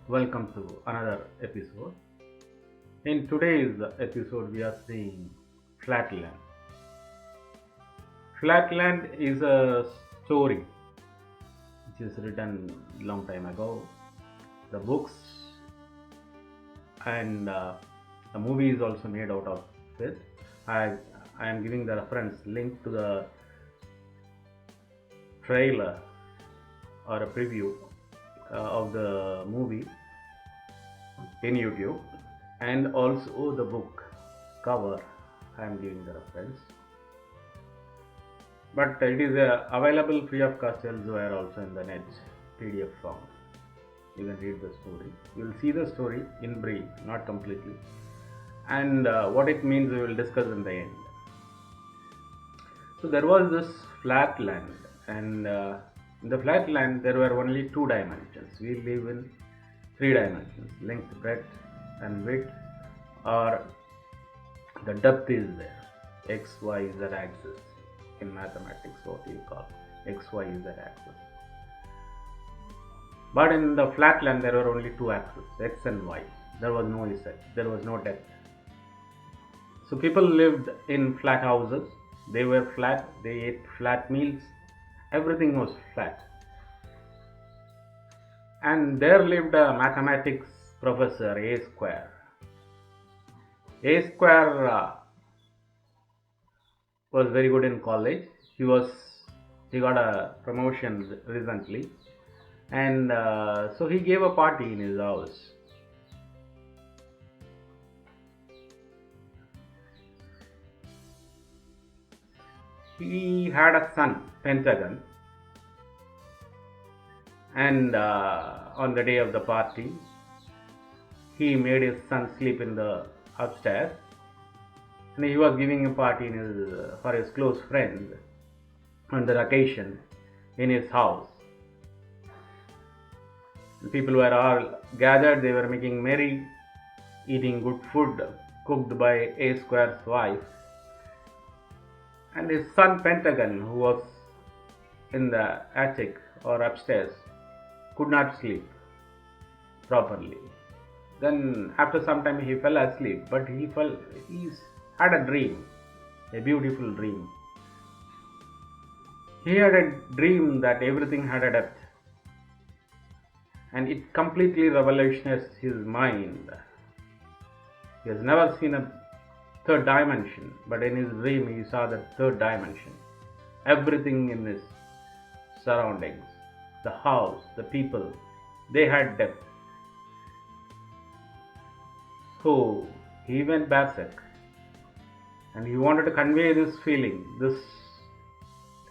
Welcome to another episode. In today's episode, we are seeing Flatland. Flatland is a story which is written long time ago. The books and the movie is also made out of it. I, I am giving the reference link to the trailer or a preview of the movie in YouTube, and also the book cover. I am giving the reference, but it is available free of cost elsewhere also in the net PDF form. You can read the story. You will see the story in brief, not completely, and what it means we will discuss in the end. So there was this flat land, and in the flat land there were only two dimensions. We live in three dimensions: length, breadth, and width, or the depth is there. X, Y, Z axis in mathematics, what you call X, Y, Z axis. But in the flat land there were only two axes, X and Y. There was no Z, there was no depth. So people lived in flat houses. They were flat, they ate flat meals, everything was flat. And there lived a mathematics professor, A Square. A Square was very good in college. He got a promotion recently, and so he gave a party in his house. He had a son, Pentagon, and on the day of the party, he made his son sleep in the upstairs, and he was giving a party for his close friends on the occasion in his house. The people were all gathered, they were making merry, eating good food cooked by A Square's wife. And his son Pentagon, who was in the attic or upstairs, could not sleep properly. Then after some time he fell asleep, but he had a dream, a beautiful dream. He had a dream that everything had a depth, and it completely revolutionized his mind. He has never seen a third dimension, but in his dream he saw the third dimension. Everything in his surroundings, the house, the people, they had depth. So he went berserk, and he wanted to convey this feeling, this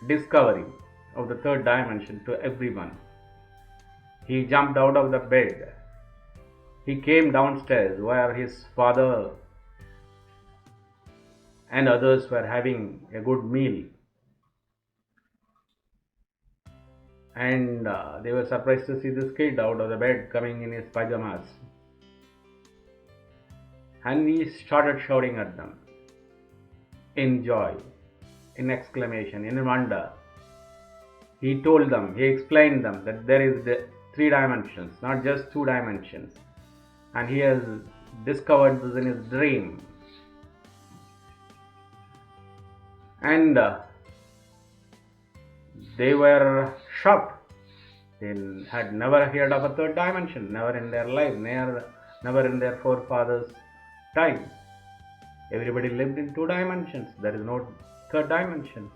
discovery of the third dimension to everyone. He jumped out of the bed. He came downstairs where his father and others were having a good meal, and they were surprised to see this kid out of the bed coming in his pajamas, and he started shouting at them in joy, in exclamation, in wonder. He told them, he explained them that there is the three dimensions, not just two dimensions, and he has discovered this in his dream. And they were shocked. They had never heard of a third dimension, never in their life, never in their forefathers' time. Everybody lived in two dimensions. There is no third dimension.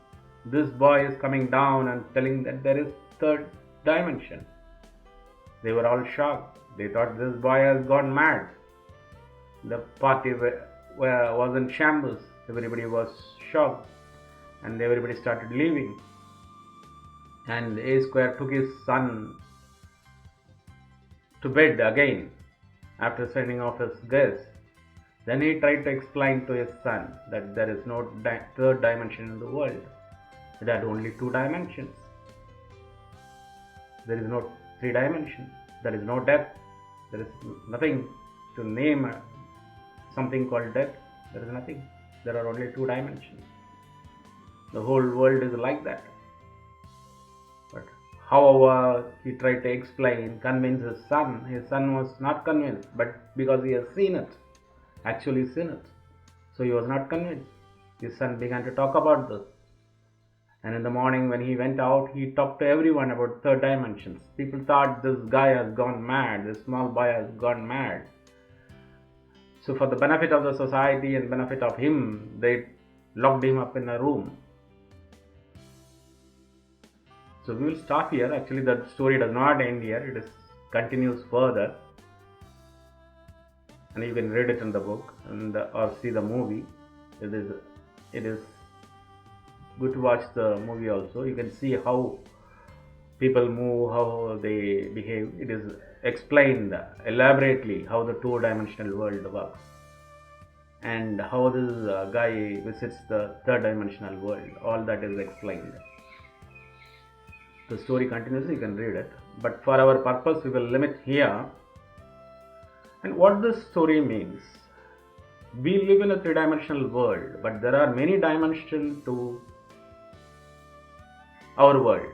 This boy is coming down and telling that there is third dimension. They were all shocked. They thought this boy has gone mad. The party was in shambles. Everybody was shocked, and everybody started leaving. And A Square took his son to bed again after sending off his guests. Then he tried to explain to his son that there is no third dimension in the world. It had only two dimensions. There is no three dimensions. There is no depth. There is nothing to name something called depth. There is nothing. There are only two dimensions. The whole world is like that. But However, he tried to explain, convince his son. His son was not convinced, but because he has seen it, actually seen it, so he was not convinced. His son began to talk about this. And in the morning when he went out, he talked to everyone about third dimensions. People thought this guy has gone mad, this small boy has gone mad. So for the benefit of the society and benefit of him, they locked him up in a room. So we will stop here. Actually, the story does not end here. It is continues further, and you can read it in the book and or see the movie. It is good to watch the movie also. You can see how people move, how they behave. It is explained elaborately how the two-dimensional world works and how this guy visits the third-dimensional world. All that is explained. The story continues, you can read it, but for our purpose we will limit here. And what this story means, we live in a three-dimensional world, but there are many dimensions to our world,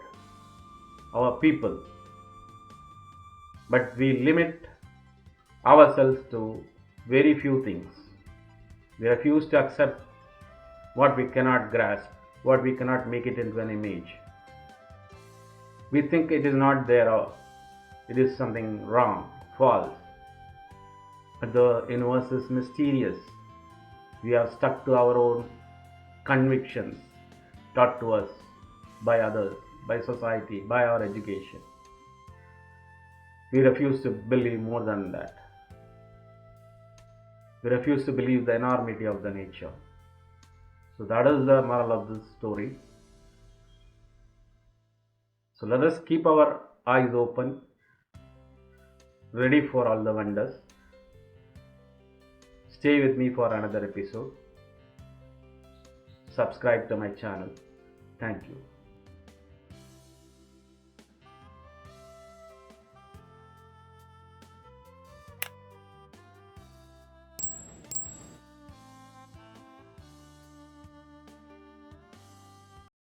our people, but we limit ourselves to very few things. We refuse to accept what we cannot grasp, what we cannot make it into an image. We think it is not there or it is something wrong, false. But the universe is mysterious. We have stuck to our own convictions taught to us by others, by society, by our education. We refuse to believe more than that. We refuse to believe the enormity of the nature. So that is the moral of this story. So let us keep our eyes open, ready for all the wonders. Stay with me for another episode. Subscribe to my channel. Thank you.